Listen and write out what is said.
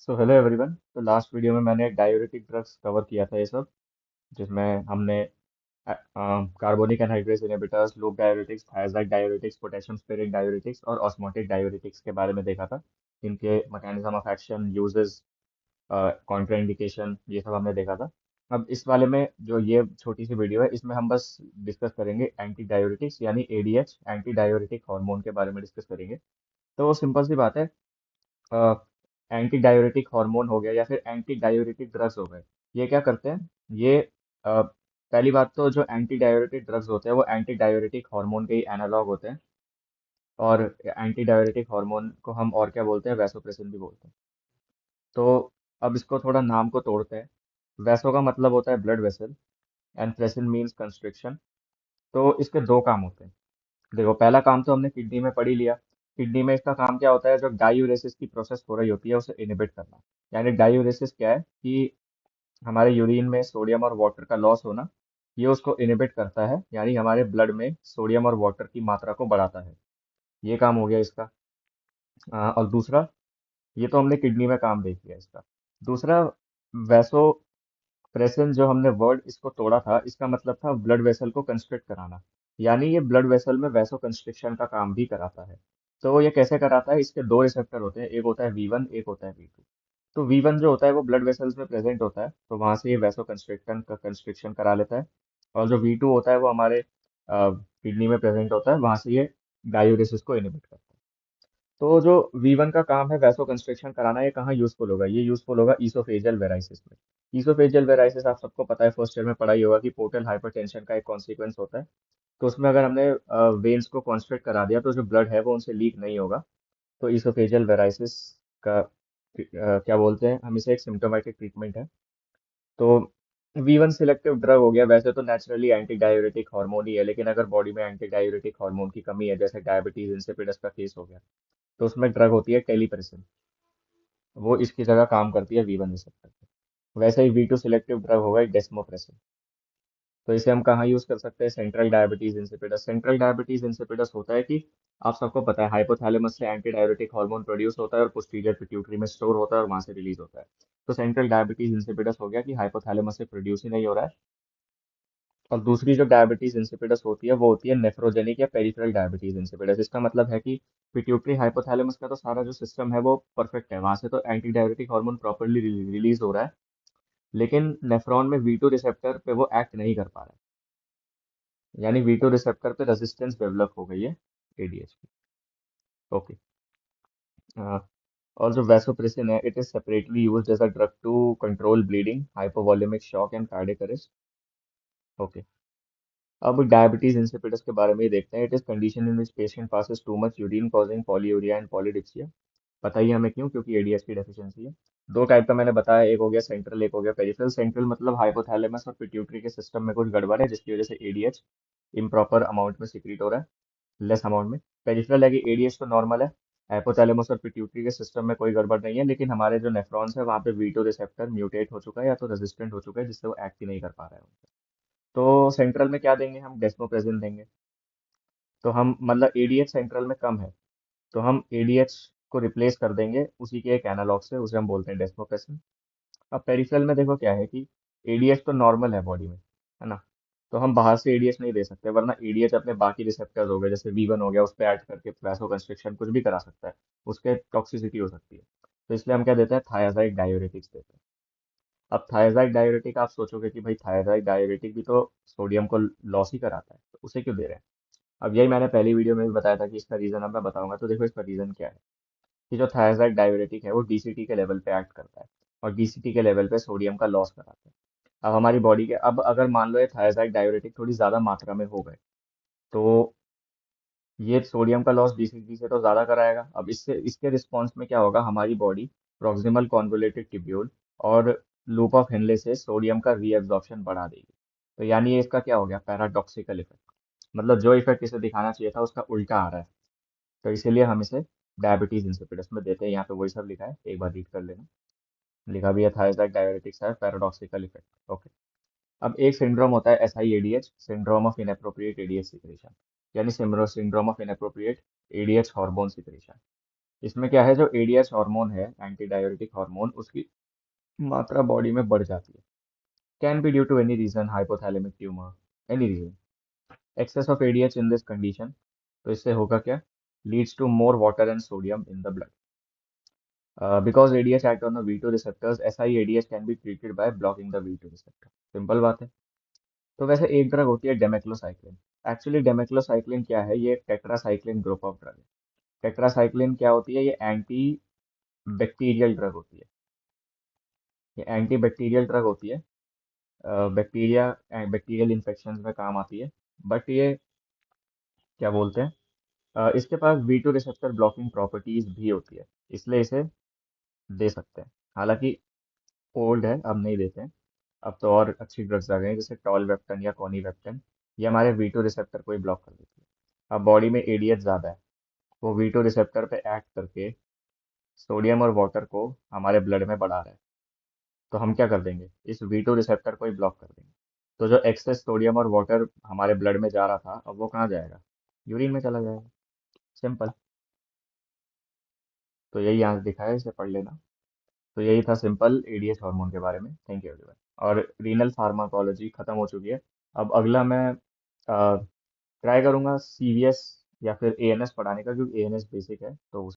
So hello everyone. तो last video में मैंने डायूरेटिक ड्रग्स कवर किया था ये सब, जिसमें हमने carbonic anhydrase inhibitors, loop diuretics, thiazide diuretics, potassium sparing diuretics और ऑस्मोटिक डायूरेटिक्स के बारे में देखा था। इनके mechanism of action, uses, contraindication, ये सब हमने देखा था। अब इस वाले में जो ये छोटी सी वीडियो है, इसमें हम बस डिस्कस करेंगे एंटी डायूरेटिक्स यानी एडीएच, एंटी डायूरेटिक हार्मोन के बारे में डिस्कस करेंगे। तो सिंपल सी बात है, एंटी डायूरेटिक हार्मोन हो गया या फिर एंटी डायूरेटिक ड्रग्स हो गए, ये क्या करते हैं? ये पहली बात तो जो एंटी डायूरेटिक ड्रग्स होते हैं वो एंटी डायूरेटिक हार्मोन के ही एनालॉग होते हैं। और एंटी डायूरेटिक हार्मोन को हम और क्या बोलते हैं? वैसोप्रेसिन भी बोलते हैं। तो अब इसको थोड़ा नाम को तोड़ते हैं। वैसो का मतलब होता है blood vessel, and pressin means constriction. तो इसके दो काम होते हैं। देखो, पहला काम तो हमने किडनी में पढ़ ही लिया। किडनी में इसका काम क्या होता है? जो डायूरेसिस की प्रोसेस हो रही होती है उसे इनिबिट करना। यानी डायूरेसिस क्या है कि हमारे यूरिन में सोडियम और वाटर का लॉस होना, ये उसको इनिबिट करता है, यानी हमारे ब्लड में सोडियम और वाटर की मात्रा को बढ़ाता है। ये काम हो गया इसका। और दूसरा, ये तो हमने किडनी में काम देख लिया इसका। दूसरा, वैसो प्रेसिन, जो हमने वर्ड इसको तोड़ा था, इसका मतलब था ब्लड वेसल को कंस्ट्रिक्ट कराना। यानी ये ब्लड वेसल में वैसो कंस्ट्रिक्शन का काम भी कराता है। तो ये कैसे कराता है? इसके दो रिसेप्टर होते हैं, एक होता है V1, एक होता है V2। तो V1 जो होता है वो ब्लड वेसल्स में प्रेजेंट होता है, तो वहां से ये वैसो कंस्ट्रिक्शन करा लेता है। और जो V2 होता है वो हमारे किडनी में प्रेजेंट होता है, वहां से ये डायूरेसिस को इनिबिट करता है। तो जो V1 का काम है वैसो कंस्ट्रिक्शन कराना, ये कहाँ यूजफुल होगा? ये यूजफुल होगा ईसोफेजियल वेराइसिस में। ईसोफेजियल वेराइसिस आप सबको पता है, फर्स्ट ईयर में पढ़ाई होगा कि पोर्टल हाइपरटेंशन का एक कॉन्सिक्वेंस होता है। तो उसमें अगर हमने वेन्स को कॉन्स्ट्रिक्ट करा दिया तो जो ब्लड है वो उनसे लीक नहीं होगा। तो ईसोफेजियल वेराइसिस का क्या बोलते हैं हम इसे, एक सिम्टोमेटिक ट्रीटमेंट है। तो V1 सिलेक्टिव ड्रग हो गया। वैसे तो नेचुरली एंटी डायूरेटिक हार्मोन ही है, लेकिन अगर बॉडी में एंटी डायूरेटिक हार्मोन की कमी है, जैसे डायबिटीज इंसिपिडस का केस हो गया, तो उसमें ड्रग होती है टेलीप्रेसिन। वो इसकी जगह काम करती है V1 रिसेप्टर पे। वैसे ही V2 सिलेक्टिव ड्रग होगा डेस्मोप्रेसिन। तो इसे हम कहाँ यूज कर सकते हैं? Central diabetes insipidus. Central diabetes insipidus होता है कि आप सबको पता है हाइपोथैलेमस से एंटी डायरेटिक हार्मोन प्रोड्यूस होता है और पोस्टीरियर पिट्यूटरी में स्टोर होता है और वहां से रिलीज होता है। तो सेंट्रल डायबिटीज इंसिपिडस हो गया कि हाइपोथैलेमस से प्रोड्यूस ही नहीं हो रहा है। और दूसरी जो डायबिटीज इंसिपिडस होती है वो होती है नेफ्रोजेनिक या पेरिफेरल डायबिटीज इंसिपिडस। इसका मतलब है कि पिट्यूटरी हाइपोथैलेमस का तो सारा जो सिस्टम है वो परफेक्ट है, वहां से तो anti diuretic hormone properly release हो रहा है, लेकिन नेफ्रॉन में V2 रिसेप्टर पे वो एक्ट नहीं कर पा रहा है। यानी V2 रिसेप्टर पे रेजिस्टेंस डेवलप हो गई है एडीएच की। ओके। और जो वैसोप्रेसिन है, it is separately used as a drug to control bleeding, hypovolemic shock and cardiac arrest. Okay. अब डायबिटीज इंसिपिडस के बारे में ही देखते हैं। It is condition in which patient passes too much urine causing polyuria and polydipsia. बताइए हमें क्यों? क्योंकि एडीएच की डेफिशिएंसी है। दो टाइप का मैंने बताया, एक हो गया सेंट्रल, एक हो गया पेरिफेरल। सेंट्रल मतलब हाइपोथैलेमस और पिट्यूटरी के सिस्टम में कुछ गड़बड़ है जिसकी वजह से एडीएच इम्प्रॉपर अमाउंट में सिक्रीट हो रहा है, लेस अमाउंट में। पेरिफेरल है कि एडीएच तो नॉर्मल है, हाइपोथैलेमस और पिट्यूटरी के सिस्टम में कोई गड़बड़ नहीं है, लेकिन हमारे जो नेफ्रॉन्स है वहाँ पे V2 रिसेप्टर म्यूटेट हो चुका है या तो रेजिस्टेंट हो चुका है, जिससे वो एक्ट ही नहीं कर पा रहा है उन पे। तो सेंट्रल में क्या देंगे? हम डेस्मोप्रेसिन देंगे। तो हम मतलब एडीएच सेंट्रल में कम है, तो हम एडीएच को रिप्लेस कर देंगे उसी के एक एनालॉग से, उसे हम बोलते हैं डेस्मोप्रेसिन। अब पेरिफेरल में देखो क्या है कि एडीएच तो नॉर्मल है बॉडी में, है ना? तो हम बाहर से एडीएच नहीं दे सकते, वरना एडीएच अपने बाकी रिसेप्टर्स हो गए, जैसे V1 हो गया, उस पर ऐड करके वैसो कंस्ट्रिक्शन कुछ भी करा सकता है, उसके टॉक्सिसिटी हो सकती है। तो इसलिए हम क्या देते हैं? थायराइड डायूरेटिक्स देते हैं। अब थायराइड डायूरेटिक, आप सोचोगे कि भाई थायराइड डायूरेटिक भी तो सोडियम को लॉस ही कराता है, तो उसे क्यों दे रहे हैं? अब यही मैंने पहली वीडियो में भी बताया था कि इसका रीजन अब मैं बताऊंगा। तो देखो, इसका रीजन क्या है कि जो थायराइड डायूरेटिक है वो डीसीटी के लेवल पे एक्ट करता है, और डीसीटी के लेवल पे सोडियम का लॉस कराता है। अब हमारी बॉडी के, अब अगर मान लो ये थायराइड डायूरेटिक थोड़ी ज्यादा मात्रा में हो गए, तो ये सोडियम का लॉस डीसीटी से तो ज्यादा कराएगा। अब इससे इसके रिस्पॉन्स में क्या होगा? हमारी बॉडी प्रॉक्सिमल कॉन्वोलेटेड टिब्यूल और लूप ऑफ हेनले से सोडियम का रीएब्जॉर्प्शन बढ़ा देगी। तो यानी ये इसका क्या हो गया? Paradoxical effect. मतलब जो इफेक्ट इसे दिखाना चाहिए था उसका उल्टा आ रहा है। तो इसीलिए हम इसे डायबिटीज इंसिपिडस में देते हैं। यहाँ पे वही सब लिखा है, एक बार रीड कर लेना। लिखा भी है थायराइड डायबिटिक्स है पैराडॉक्सिकल इफेक्ट। ओके। अब एक सिंड्रोम होता है SIADH, syndrome of inappropriate ADH secretion, यानी syndrome of inappropriate ADH hormone secretion. इसमें क्या है, जो एडीएच हार्मोन है, एंटी डाययूरेटिक हार्मोन, उसकी मात्रा बॉडी में बढ़ जाती है। Can be due to any reason, hypothalamic tumour, any reason. Excess of ADH in this condition, तो इससे होगा क्या, leads to more water and sodium in the blood. Because ADH act on the V2 receptors, SI-ADH can be treated by blocking the V2 receptor। Simple बात है। तो वैसे एक drug होती है डेमेक्लोसाइक्लिन। एक्चुअली डेमेक्लोसाइक्लिन क्या है, ये टेट्रासाइक्लिन ग्रुप ऑफ ड्रग है। टेट्रासाइक्लिन क्या होती है, ये एंटी बैक्टीरियल ड्रग होती है। ये एंटी बैक्टीरियल ड्रग होती है, बैक्टीरिया बैक्टीरियल इन्फेक्शन में काम आती है। बट ये क्या बोलते हैं, इसके पास V2 रिसेप्टर ब्लॉकिंग प्रॉपर्टीज भी होती है, इसलिए इसे दे सकते हैं। हालांकि ओल्ड है, अब नहीं देते हैं। अब तो और अच्छी ड्रग्स आ गई हैं, जैसे टॉलवेप्टन या कॉनीवेप्टन। ये हमारे V2 रिसेप्टर को ही ब्लॉक कर देती है। अब बॉडी में एडीएच ज़्यादा है, वो V2 रिसेप्टर पे एक्ट करके सोडियम और वाटर को हमारे ब्लड में बढ़ा रहा है। तो हम क्या कर देंगे, इस V2 रिसेप्टर को ही ब्लॉक कर देंगे। तो जो एक्सेस सोडियम और वाटर हमारे ब्लड में जा रहा था, अब वो कहाँ जाएगा, यूरिन में चला जाएगा। सिंपल। तो यही यहाँ दिखा है, इसे पढ़ लेना। तो यही था सिंपल एडीएच हार्मोन के बारे में। Thank you everyone. और रीनल फार्माकोलॉजी खत्म हो चुकी है। अब अगला मैं ट्राई करूंगा CVS या फिर ANS पढ़ाने का, क्योंकि ANS बेसिक है तो